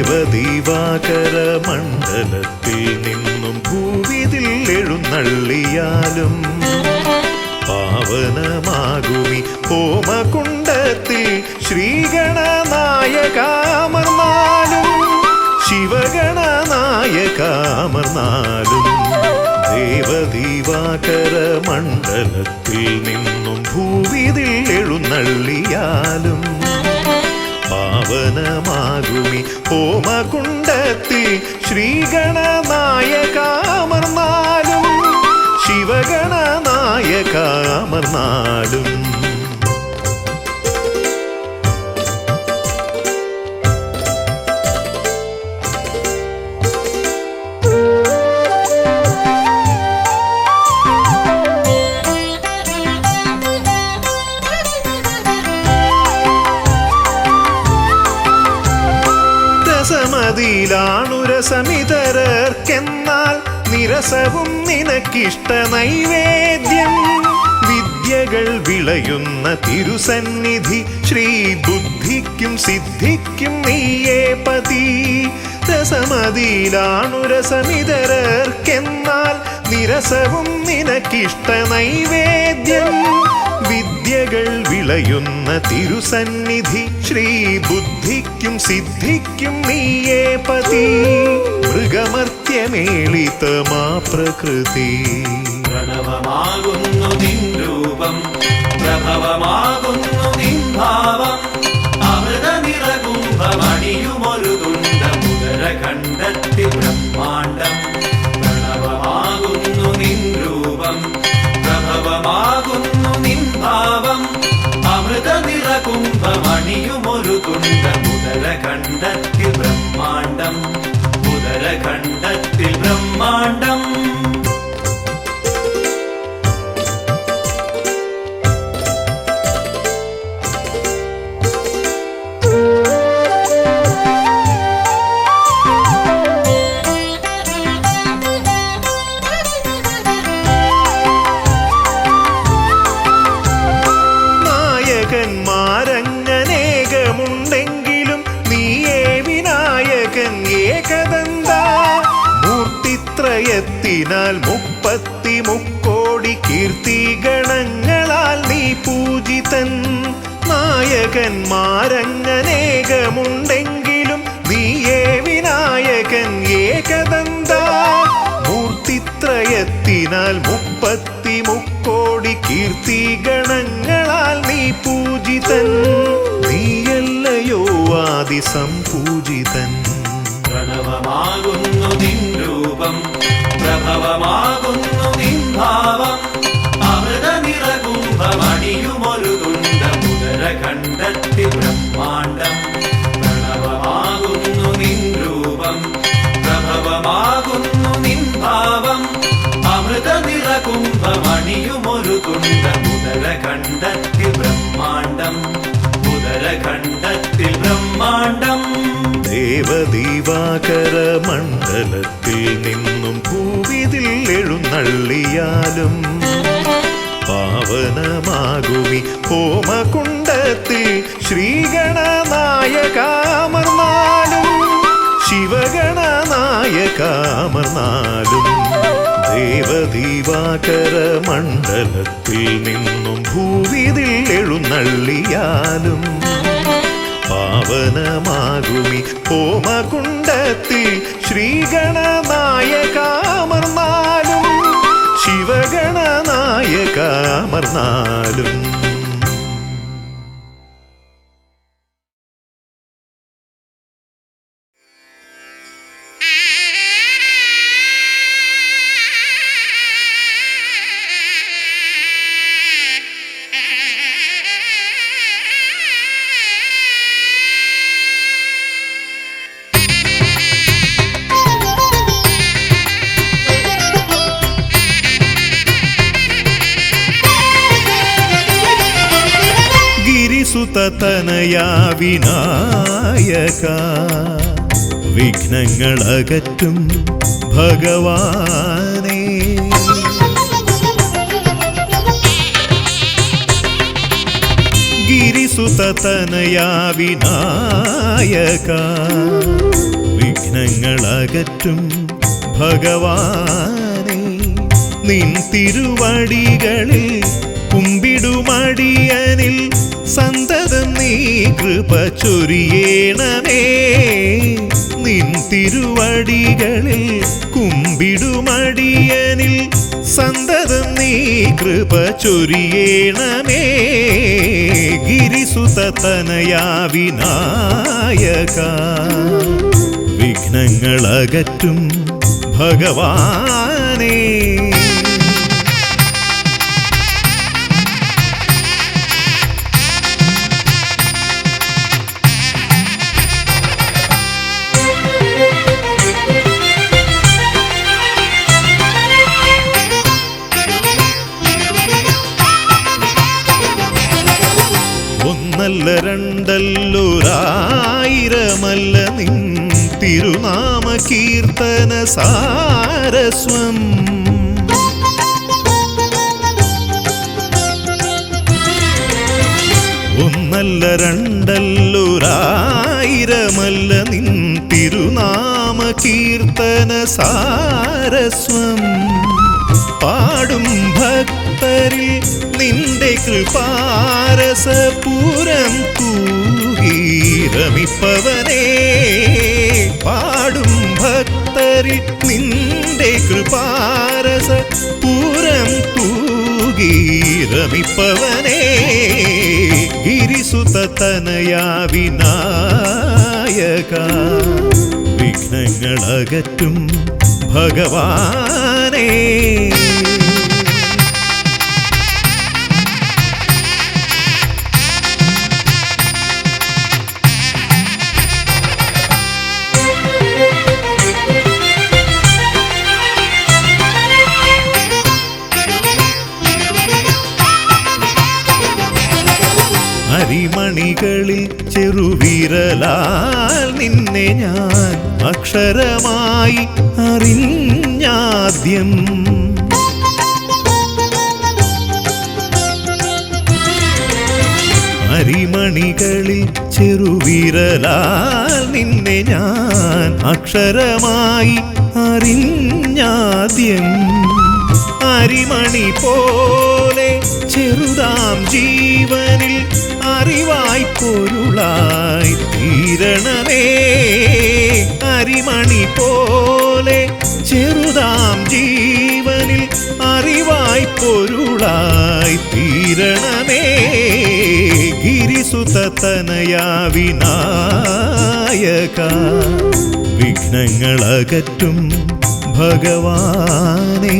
ദേവദീവാകര മണ്ഡലത്തിൽ നിന്നും ഭൂവിതിൽ എഴുന്നള്ളിയാലും പാവനമാകുമി ഹോമകുണ്ടത്തിൽ ശ്രീഗണനായകാമർന്നാലും ശിവഗണനായകാമർന്നാലും ദേവദീവാകര മണ്ഡലത്തിൽ നിന്നും ഭൂവിതിൽ എഴുന്നള്ളിയാലും പാവനമാകുമി ഹോമകുണ്ടത്തിൽ ശ്രീഗണനായകാമർന്നാലും ശിവഗണനായകാമർന്നാലും. രസമിതരർക്കെന്നാൽ നിരസവും നിനക്കിഷ്ട നൈവേദ്യം വിദ്യകൾ വിളയുന്ന തിരുസന്നിധി ശ്രീ ബുദ്ധിക്കും സിദ്ധിക്കും നീയേ പതി. രസമതിയിലാണുരസമിതരർക്കെന്നാൽ നിരസവും നിനക്കിഷ്ട നൈവേദ്യം വിദ്യകൾ വിളയുന്ന തിരുസന്നിധി ശ്രീ ബുദ്ധിക്കും സിദ്ധിക്കും നീയേ പതി. മൃഗമർത്യമേളിതമാ പ്രകൃതി പ്രണവമാകുന്നു നിൻ രൂപം പ്രഭവമാകുന്നു നിൻ ഭാവം അമൃത നിറകുംഭമണിയുമൊരു തുണ്ടമുദര കണ്ടെത്തി ബ്രഹ്മാണ്ടം പ്രണവമാകുന്നു നിൻ രൂപം പ്രഭവമാകുന്നു നിൻ ഭാവം അമൃത നിറകുംഭമണിയുമൊരു തുണ്ടം ഉദരഖണ്ഡത്തിൽ ബ്രഹ്മാണ്ടം ഉദരഖണ്ഡത്തിൽ ബ്രഹ്മാണ്ടം നായകന്മാരങ്ങനേകമുണ്ടെങ്കിലും നീയേ വിനായകൻ ഏകദന്ത മൂർത്തിത്രയത്തിനാൽ 33 കീർത്തിഗണങ്ങളാൽ നീ പൂജിതൻ നായകന്മാരങ്ങനേകമുണ്ടെങ്കിലും നീയേ വിനായകൻ ഏകദന്ത മൂർത്തിത്രയത്തിനാൽ 33 കീർത്തിഗണങ്ങളാൽ നീ പൂജിതൻ നീയല്ലയോ ആദിസംപൂജിതൻ പ്രണവമാകുന്നു നിൻ രൂപം പ്രഭവമാകുന്നു നിൻ ഭാവം അമൃത നിറകുംഭമണിയുമൊരു തുണ്ടം ഉദരഖണ്ഡത്തിൽ ബ്രഹ്മാണ്ടം പ്രണവമാകുന്നു നിൻ രൂപം പ്രഭവമാകുന്നു നിൻ ഭാവം അമൃത നിറകുംഭമണിയുമൊരു തുണ്ടം ഉദരഖണ്ഡത്തിൽ ബ്രഹ്മാണ്ടം ഉദരഖണ്ഡത്തിൽ ബ്രഹ്മാണ്ടം ദേവദീവാകര മണ്ഡലത്തിൽ നിന്നും ഭൂവിതിൽ എഴുന്നള്ളിയാലും പാവനമാകുമി ഹോമകുണ്ടത്തിൽ ശ്രീഗണനായകാമർന്നാലും ശിവഗണനായകാമർന്നാലും ദേവദീവാകര മണ്ഡലത്തിൽ നിന്നും ഭൂവിതിൽ എഴുന്നള്ളിയാലും പാവനമാകുമി ഹോമകുണ്ടത്തിൽ ശ്രീഗണനായകാമർന്നാലും ശിവഗണനായകാമർന്നാലും സുതനയാ വിനായക വിഘ്നങ്ങളകറ്റും ഭഗവാനേ ഗിരിസുതനയാ വിനായക വിഘ്നങ്ങളകറ്റും ഭഗവാനേ നിൻ തിരുവടികളിൽ കുമ്പിടുമടിയനിൽ സന്തതം നീ കൃപ ചൊരിയേണമേ നിൻ തിരുവടികളിൽ കുമ്പിടുമടിയനിൽ സന്തതം നീ കൃപ ചൊരിയേണമേ ഗിരിസുതനയാ വിനായക വിഘ്നങ്ങളകറ്റും ഭഗവാനേ ഒന്നല്ല രണ്ടല്ലൊരായിരമല്ല നിൻ തിരുനാമ കീർത്തന സാരസ്വം ഒന്നല്ല രണ്ടല്ലൊരായിരമല്ല നിൻ തിരുനാമ കീർത്തന സാരസ്വം പാടും ഭക്തരിൽ നിന്റെ കൃപാരസപൂരം തൂകീരമിപ്പവനേ പാടും ഭക്തരിൽ നിന്റെ കൃപാരസപൂരം തൂകീരമിപ്പവനേ ഗിരിസുതനയാ വിനായക വിഘ്നങ്ങളകറ്റും ഭഗവാനേ അരിമണികളിൽ ചെറുവിരലാൽ നിന്നെ ഞാൻ അക്ഷരമായി അറിഞ്ഞാദ്യം. അരിമണികളിൽ ചെറുവിരലാൽ നിന്നെ ഞാൻ അക്ഷരമായി അറിഞ്ഞാദ്യം. അരിമണി പോലെ ചെറുതാം ജീവനിൽ അറിവായി പൊരുളായി തീരണമേ. അരിമണി പോലെ ചെറുതാം ജീവനിൽ അറിവായി പൊരുളായി തീരണമേ. ഗിരിസുതനയാ വിനായക വിഘ്നങ്ങളകറ്റും ഭഗവാനേ,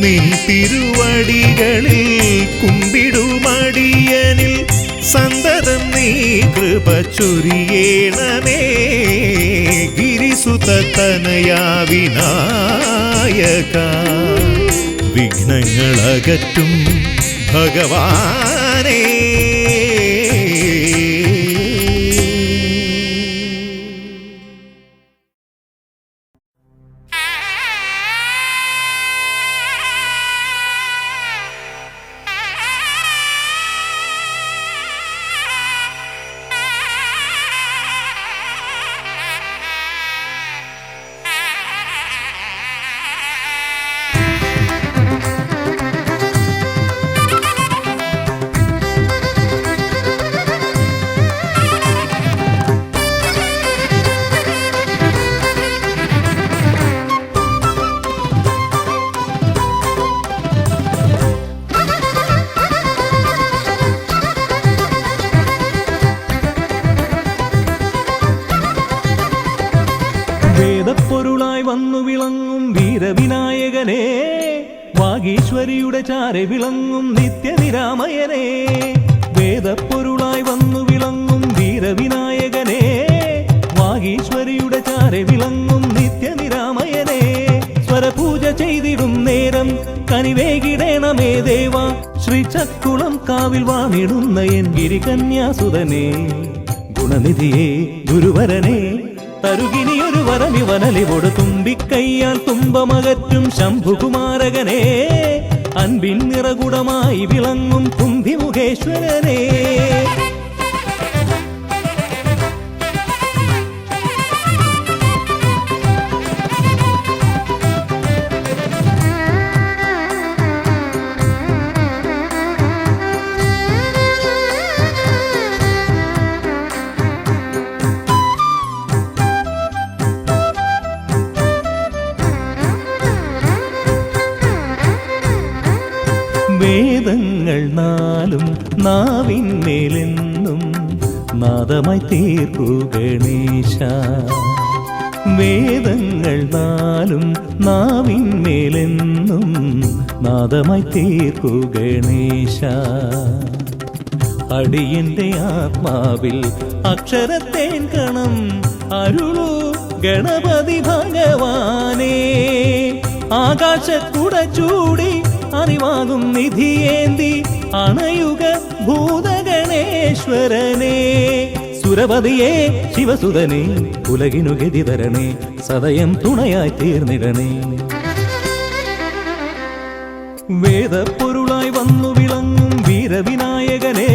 നിൻ തിരുവടികളിൽ കുമ്പിടുമടിയനിൽ സന്തതം നീ കൃപ ചൊരിയേണമേ. ഗിരിസുതനയാ വിനായക വിഘ്നങ്ങളകറ്റും ഭഗവാനേ. വേദപ്പൊരുളായി വന്നു വിളങ്ങും വീരവിനായകനെ, വാഗീശ്വരിയുടെ ചാരെ വിളങ്ങും നിത്യനിരാമയനെ. വേദപ്പൊരുളായി വന്നു വിളങ്ങും വീരവിനായകനെ, വാഗീശ്വരിയുടെ ചാരെ വിളങ്ങും നിത്യനിരാമയനെ. സ്വരപൂജ ചെയ്തിടും നേരം കനിവേകിടേണമേ ദേവ, ശ്രീചക്കുളം കാവിൽ വാണിടുന്ന എൻ ഗിരികന്യാസുതനെ. ഗുണനിധിയെ ഗുരുവരനെ തരുകിനിയൊരു വരമിവനലിവോട് തുമ്പിക്കയ്യാൽ തുമ്പമകറ്റും ശംഭുകുമാരകനെ. അൻപിൻ നിറകുടമായി വിളങ്ങും കുന്തിമുഖേശ്വരനെ. വേദങ്ങൾ നാലും നാവിന്മേലെന്നും നാദമായി തീർക്കൂ ഗണേശ. വേദങ്ങൾ നാലും നാവിന്മേലെന്നും നാദമായി തീർക്കൂ ഗണേശ. അടിയന്റെ ആത്മാവിൽ അക്ഷരത്തേൻ കണം അരുളൂ ഗണപതി ഭഗവാനേ. ആകാശക്കുട ചൂടി അറിവാകും നിധിയേന്തി അണയുക ഭൂതഗണേശ്വരനെ. സുരപതിയെ ശിവസുതനെ ഉലകിനു ഗതി തരണേ, സദയം തുണയായി തീർന്നിടണേ. വേദപ്പൊരുളായി വന്നു വിളങ്ങും വീരവിനായകനെ,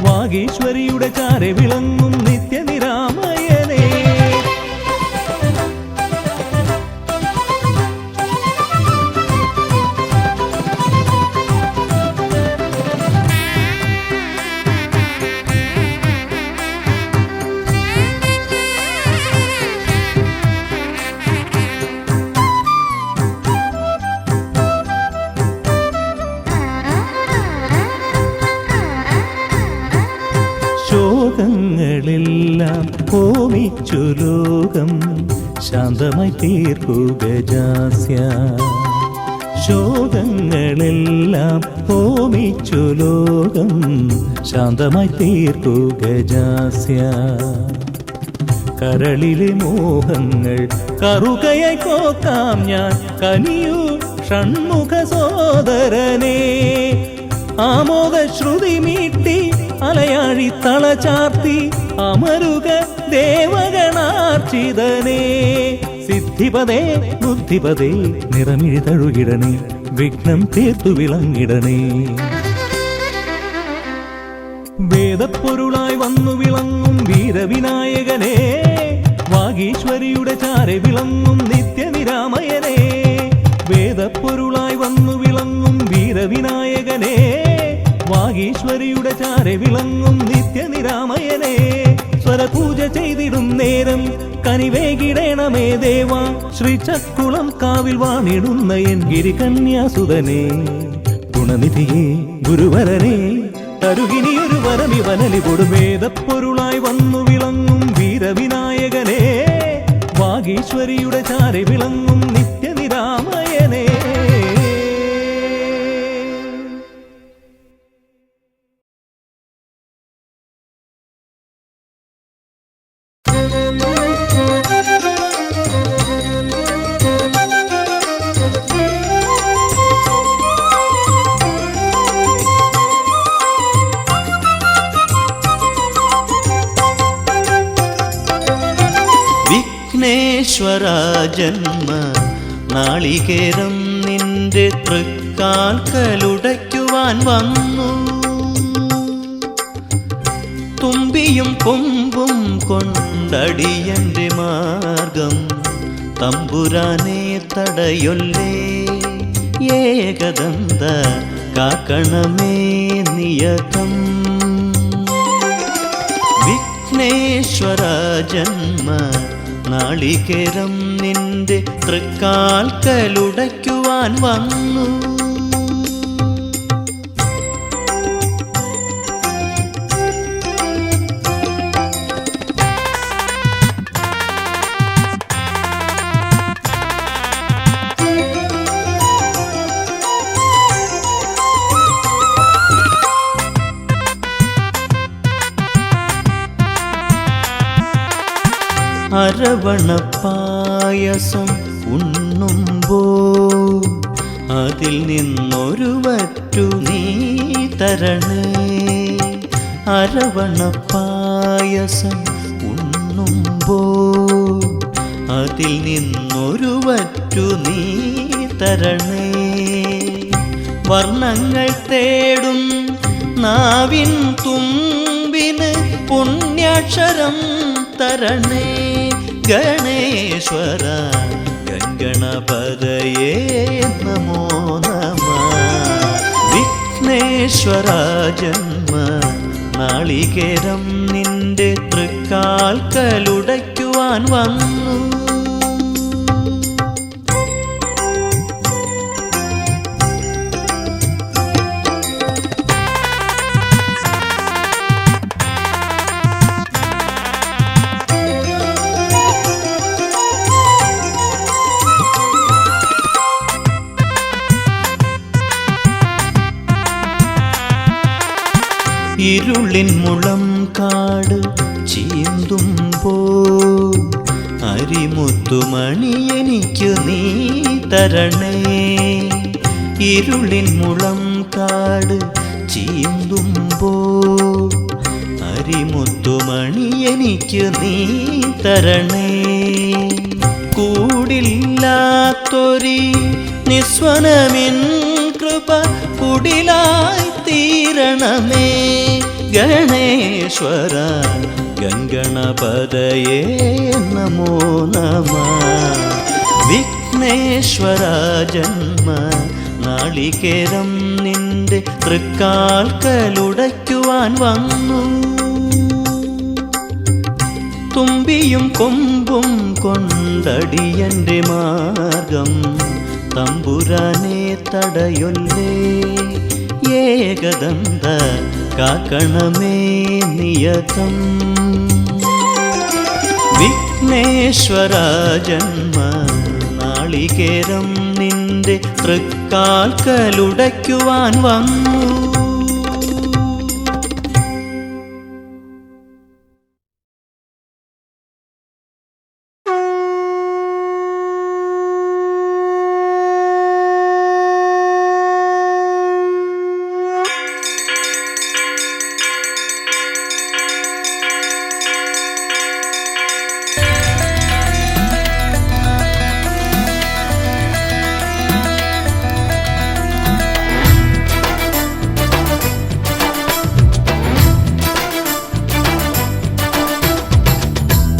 വാഗീശ്വരിയുടെ ചാരെ വിളങ്ങും നിത്യനിരാമയനെ. ശോകങ്ങളെല്ലാം ഹോമിച്ചു ലോകം ശാന്തമായി തീർക്കൂ ഗജാസ്യ. ശോകങ്ങളെല്ലാം ഹോമിച്ചു ലോകം ശാന്തമായി തീർക്കൂ ഗജാസ്യ. കരളിലെ മോഹങ്ങൾ കറുകയായി കോക്കാം ഞാൻ, കനിയൂ ഷൺമുഖ സോദരനെ. ആമോദ ശ്രുതി മീട്ടി അലയാഴി തളചാർത്തി അമരുക ദേവഗണാർച്ചിതനേ സിദ്ധിപദേ ബുദ്ധിപദേ നിറമിഴി തഴുകിടണേ വിഘ്നം തീർത്തു വിളങ്ങിടണേ വേദപ്പൊരുളായി വന്നു വിളങ്ങും വീരവിനായകനേ വാഗീശ്വരിയുടെ ചാരെ വിളങ്ങും നിത്യനിരാമയനേ വേദപ്പൊരുളായി വന്നു വിളങ്ങും വീരവിനായകനേ വാഗീശ്വരിയുടെ ചാരെ വിളങ്ങും നിത്യനിരാമയനേ സ്വരപൂജ ചെയ്തിടും നേരം കനിവേകിടേണമേ ദേവ ശ്രീചക്കുളം കാവിൽ വാണിടുന്ന എൻ ഗിരികന്യാസുതനേ ഗുണനിധിയേ ഗുരുവരനേ തരുകിനിയൊരു വരമിവനലി കൊടുവേദപ്പൊരുളായി വന്നു വിളങ്ങും വീരവിനായകനേ വാഗീശ്വരിയുടെ ചാരെ വിളങ്ങും നിത്യനിരാമയനേ വിഘ്നേശ്വര ജന്മ നാളികേരം നിന്റെ തൃക്കാൽക്കലുടയ്ക്കുവാൻ വന്നു തുമ്പിയും കൊമ്പും കൊണ്ടടിയന്റെ മാർഗം തമ്പുരാനെ തടയൊല്ലേ ഏകദന്ത കാക്കണമേ നിയതം വിഘ്നേശ്വര ജന്മ നാളികേരം നിന്റെ തൃക്കാൽക്കലുടയ്ക്കുവാൻ വന്നു അരവണപ്പായസം ഉണ്ണുമ്പോൾ അതിൽ നിന്നൊരു വറ്റു നീ തരണേ അരവണപ്പായസം ഉണ്ണുമ്പോൾ അതിൽ നിന്നൊരു വറ്റു നീ തരണേ വർണ്ണങ്ങൾ തേടും നാവിൻ തുമ്പിന് പുണ്യാക്ഷരം തരണേ ഗണേശ്വര ഗംഗണപതയേ നമോ നമഃ വിഘ്നേശ്വര ജന്മ നാളികേരം നിന്റെ തൃക്കാൽക്കലുടയ്ക്കുവാൻ വന്നു ഇരുളിൻ മുളം കാട് ചീന്തുമ്പോൾ അരിമുത്തുമണി എനിക്കു നീ തരണേ ഇരുളിൻ മുളം കാട് ചീന്തുമ്പോൾ അരിമുത്തുമണി എനിക്കു നീ തരണേ കൂടില്ലാത്തൊരി നിസ്വനമിൻ കൃപ കുടിലായി തീരണമേ ഗണേശ്വര ഗംഗണപതയേ നമോ നമഃ വിഘ്നേശ്വര ജന്മ നാളികേരം നിന്റെ തൃക്കാൽക്കലുടയ്ക്കുവാൻ വന്നു തുമ്പിയും കൊമ്പും കൊണ്ടടിയന്റെ മാർഗം തമ്പുരാനെ തടയൊല്ലേ ഏകദന്ത കാക്കണമേ നിയതം വിഘ്നേശ്വര ജന്മ നാളികേരം നിന്റെ തൃക്കാൽക്കലുടയ്ക്കുവാൻ വന്നു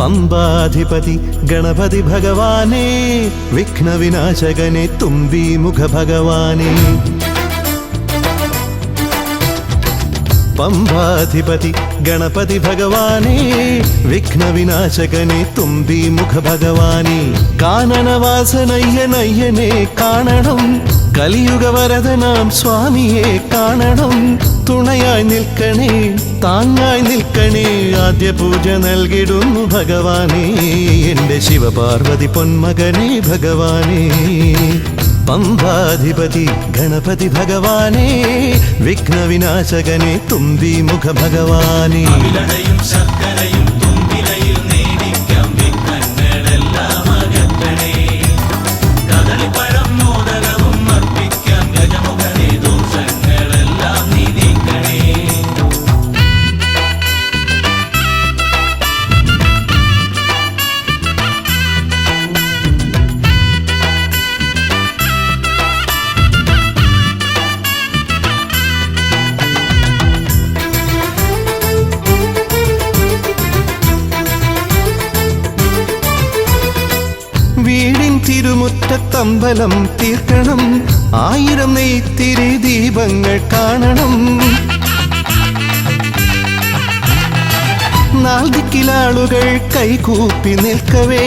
പമ്പാധിപതി ഗണപതി ഭഗവാനേ വിഘ്നവിനാശകനെ തുമ്പീമുഖ ഭഗവാനേ പമ്പാധിപതി ഗണപതി ഭഗവാനേ വിഘ്നവിനാശകനെ തുമ്പീമുഖ ഭഗവാനേ കാനനവാസനയ്യനയ്യനെ കാണണം കലിയുഗവരദനാം സ്വാമിയെ കാണണം തുണയായി നിൽക്കണേ താങ്ങായി നിൽക്കണേ ആദ്യ പൂജ നൽകിടുന്നു ഭഗവാനേ എൻ്റെ ശിവപാർവതി പൊന്മകനേ ഭഗവാനേ പമ്പാധിപതി ഗണപതി ഭഗവാനേ വിഘ്നവിനാശകനെ തുമ്പീമുഖ ഭഗവാനേ അവിലടയും ശർക്കരയും തുമ്പിലയിൽ നേടിക്കാം വിഘ്നങ്ങളെല്ലാം അകറ്റണേ കദളിപ്പഴം മോദകവും അർപ്പിക്കാം ഗജമുഖനെ ദോഷങ്ങളെല്ലാം നീ നീക്കണേ വീടിൻ തിരുമുറ്റത്തമ്പലം തീർക്കണം 1000 നെയ്ത്തിരി ദീപങ്ങൾ കാണണം നാൽദിക്കിലാളുകൾ കൈകൂപ്പി നിൽക്കവേ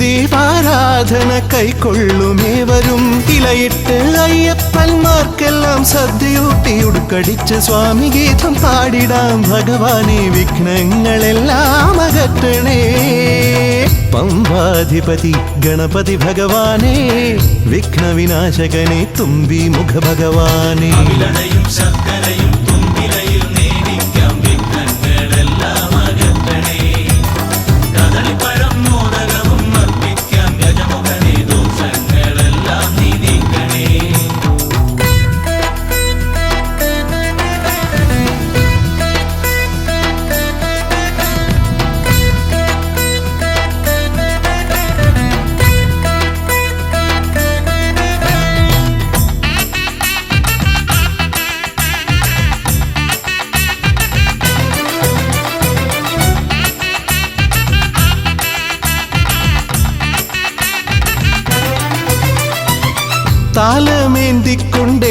ദീപാരാധന കൈക്കൊള്ളുമേവരും ഇലയിട്ട് അയ്യപ്പന്മാർക്കെല്ലാം സദ്യയൂട്ടി ഉടുക്കടിച്ച് സ്വാമി ഗീതം പാടിടാം ഭഗവാനെ വിഘ്നങ്ങളെല്ലാം അകറ്റണേ പമ്പാധിപതി ഗണപതി ഭഗവാനേ വിഘ്നവിനാശകനെ തുമ്പീമുഖ ഭഗവാനേ അവിലടയും ശർക്കരയും തുമ്പിലയിൽ നേടിക്കാം വിഘ്നങ്ങളെല്ലാം അകറ്റണേ കദളിപ്പഴം മോദകവും അർപ്പിക്കാം ഗജമുഖനെ ദോഷങ്ങളെല്ലാം നീ നീക്കണേ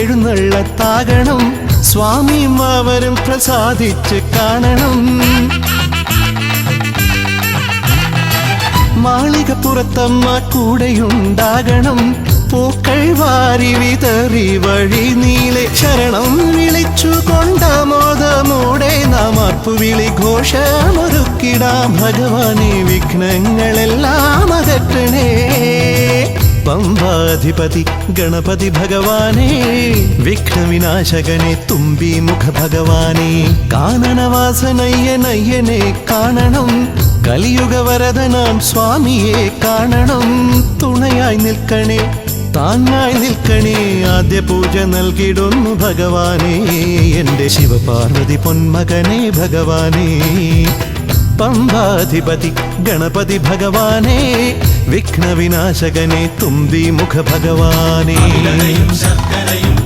താലമേന്തിക്കൊണ്ടെഴുന്നള്ളത്താകണം സ്വാമിയും അവരും പ്രസാദിച്ച് കാണണം മാളികപ്പുറത്തമ്മ കൂടെയുണ്ടാകണം പൂക്കൾ വാരി വിതറി വഴി നീളെ ശരണം വിളിച്ചു കൊണ്ടാമോദമോടെ നാം അർപ്പുവിളി ഘോഷമൊരുക്കിടാം ഭഗവാനെ വിഘ്നങ്ങളെല്ലാം അകറ്റണേ പമ്പാധിപതി ഗണപതി ഭഗവാനേ വിഘ്നവിനാശകനെ തുമ്പീമുഖ ഭഗവാനേ കാനനവാസനയ്യനയ്യനെ കാണണം കലിയുഗവരദനാം സ്വാമിയെ കാണണം തുണയായി നിൽക്കണേ താങ്ങായി നിൽക്കണേ ആദ്യ പൂജ നൽകിടുന്നു ഭഗവാനേ എൻ്റെ ശിവപാർവതി പൊന്മകനേ ഭഗവാനേ പമ്പാധിപതി ഗണപതി ഭഗവാനേ വിഘ്നവിനാശകനെ തുമ്പീമുഖ ഭഗവാനേ അവിലടയും ശർക്കരയും